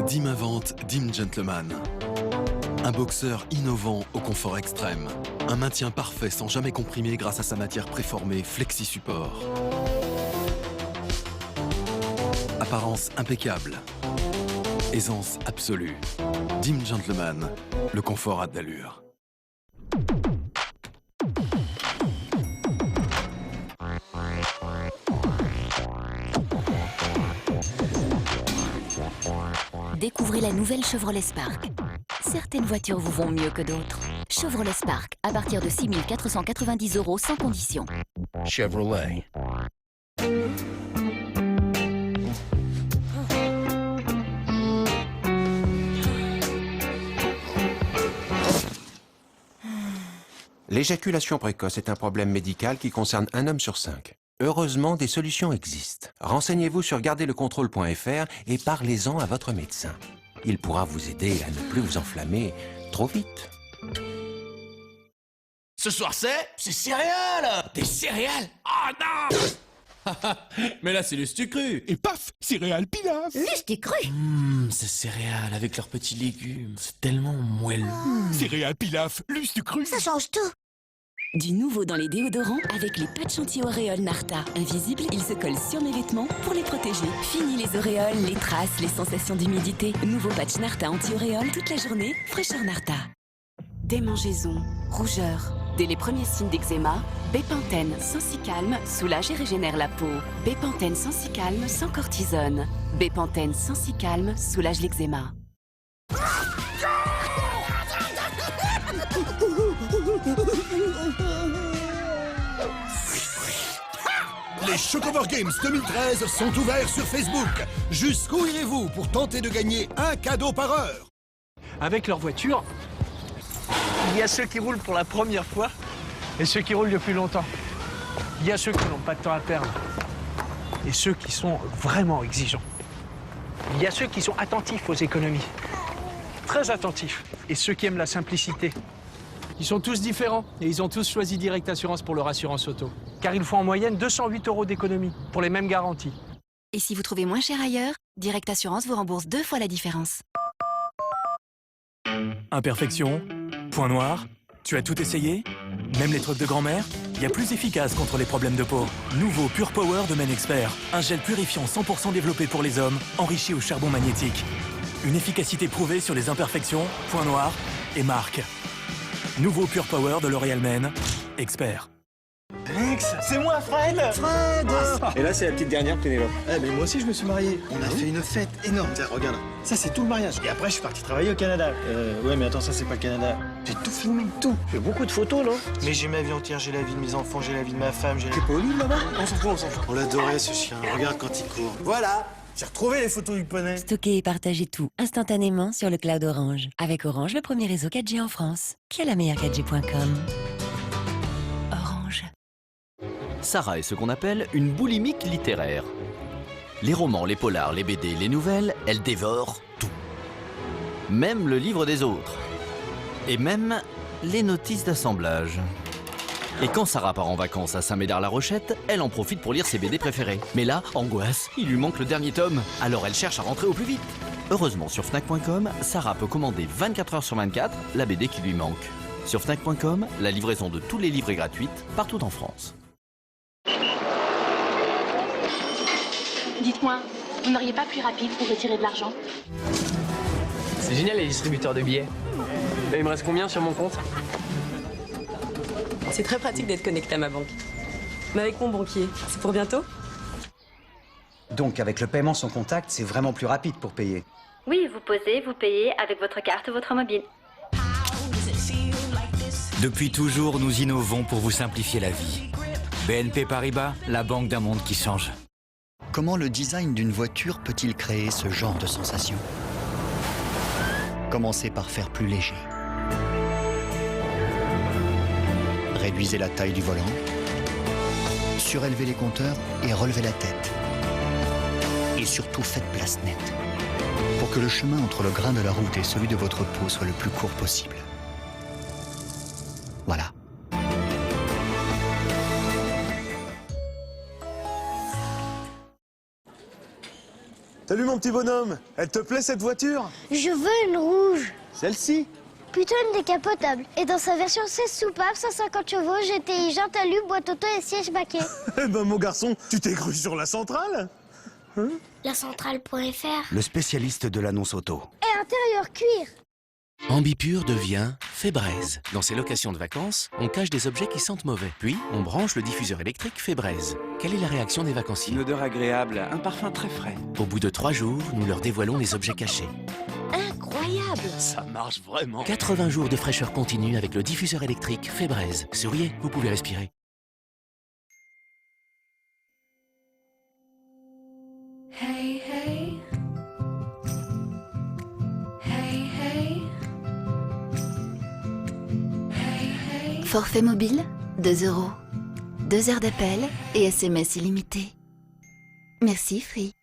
Dim invente Dim Gentleman. Un boxeur innovant au confort extrême. Un maintien parfait sans jamais comprimer grâce à sa matière préformée Flexi Support. Apparence impeccable. Aisance absolue. Dim Gentleman, le confort à d'allure. Découvrez la nouvelle Chevrolet Spark. Certaines voitures vous vont mieux que d'autres. Chevrolet Spark, à partir de 6 490 € sans condition. Chevrolet. L'éjaculation précoce est un problème médical qui concerne 1 homme sur 5. Heureusement, des solutions existent. Renseignez-vous sur garderlecontrôle.fr et parlez-en à votre médecin. Il pourra vous aider à ne plus vous enflammer trop vite. Ce soir c'est céréales. Des céréales? Oh non. Mais là c'est l'Ustucru. Et paf, céréales pilaf. L'Ustucru. Ces céréales avec leurs petits légumes, c'est tellement moelleux. Céréales pilaf, l'Ustucru. Ça change tout. Du nouveau dans les déodorants avec les patchs anti-auréoles Narta. Invisibles, ils se collent sur mes vêtements pour les protéger. Fini les auréoles, les traces, les sensations d'humidité. Nouveau patch Narta anti-auréoles toute la journée. Fraîcheur Narta. Démangeaison, rougeur. Dès les premiers signes d'eczéma, Bépantène Sensicalme soulage et régénère la peau. Bépantène Sensicalme sans cortisone. Bépantène Sensicalme soulage l'eczéma. Les Chocobo Games 2013 sont ouverts sur Facebook. Jusqu'où irez-vous pour tenter de gagner un cadeau par heure? Avec leur voiture, il y a ceux qui roulent pour la première fois et ceux qui roulent depuis longtemps. Il y a ceux qui n'ont pas de temps à perdre et ceux qui sont vraiment exigeants. Il y a ceux qui sont attentifs aux économies, très attentifs, et ceux qui aiment la simplicité. Ils sont tous différents et ils ont tous choisi Direct Assurance pour leur assurance auto. Car ils font en moyenne 208 € d'économie pour les mêmes garanties. Et si vous trouvez moins cher ailleurs, Direct Assurance vous rembourse 2 fois la différence. Imperfection, point noir, tu as tout essayé? Même les trucs de grand-mère? Il y a plus efficace contre les problèmes de peau. Nouveau Pure Power de Men Expert. Un gel purifiant 100% développé pour les hommes, enrichi au charbon magnétique. Une efficacité prouvée sur les imperfections, point noir et marque. Nouveau Pure Power de L'Oréal Men Expert. Alex, c'est moi Fred. Et là, c'est la petite dernière Pénélope. Eh, mais moi aussi, je me suis marié. On a fait une fête énorme. Tiens, regarde. Ça, c'est tout le mariage. Et après, je suis parti travailler au Canada. Ouais, mais attends, ça, c'est pas le Canada. J'ai tout filmé, tout. J'ai beaucoup de photos, non? Mais j'ai ma vie entière. J'ai la vie de mes enfants, j'ai la vie de ma femme. T'es pas au lit, là-bas? On s'en fout, on s'en fout. On l'adorait, ce chien. Regarde quand il court. Voilà. J'ai retrouvé les photos du poney. Stockez et partagez tout instantanément sur le cloud Orange. Avec Orange, le premier réseau 4G en France. Qui a la meilleure 4G.com? Orange. Sarah est ce qu'on appelle une boulimique littéraire. Les romans, les polars, les BD, les nouvelles, elle dévore tout. Même le livre des autres. Et même les notices d'assemblage. Et quand Sarah part en vacances à Saint-Médard-la-Rochette, elle en profite pour lire ses BD préférés. Mais là, angoisse, il lui manque le dernier tome. Alors elle cherche à rentrer au plus vite. Heureusement, sur Fnac.com, Sarah peut commander 24 heures sur 24 la BD qui lui manque. Sur Fnac.com, la livraison de tous les livres est gratuite, partout en France. Dites-moi, vous n'auriez pas plus rapide pour retirer de l'argent? C'est génial les distributeurs de billets. Et il me reste combien sur mon compte? C'est très pratique d'être connecté à ma banque. Mais avec mon banquier, c'est pour bientôt? Donc avec le paiement sans contact, c'est vraiment plus rapide pour payer. Oui, vous posez, vous payez avec votre carte ou votre mobile. Depuis toujours, nous innovons pour vous simplifier la vie. BNP Paribas, la banque d'un monde qui change. Comment le design d'une voiture peut-il créer ce genre de sensation? Commencez par faire plus léger. Réduisez la taille du volant, surélevez les compteurs et relevez la tête. Et surtout, faites place nette pour que le chemin entre le grain de la route et celui de votre peau soit le plus court possible. Voilà. Salut mon petit bonhomme. Elle te plaît cette voiture? Je veux une rouge. Celle-ci? Plutôt une décapotable. Et dans sa version 16 soupapes, 150 chevaux, GTI, jante alu, boîte auto et siège baquet. Eh ben mon garçon, tu t'es cru sur la centrale? Hein? La centrale.fr. Le spécialiste de l'annonce auto. Et intérieur cuir. Ambipur devient Febreze. Dans ses locations de vacances, on cache des objets qui sentent mauvais. Puis, on branche le diffuseur électrique Febreze. Quelle est la réaction des vacanciers? Une odeur agréable, un parfum très frais. Au bout de 3 jours, nous leur dévoilons les objets cachés. Incroyable! Ça marche vraiment. 80 jours de fraîcheur continue avec le diffuseur électrique Febreze. Souriez, vous pouvez respirer. Hey, hey. Hey, hey. Hey, hey. Forfait mobile, 2 €. 2 heures d'appel et SMS illimité. Merci Free.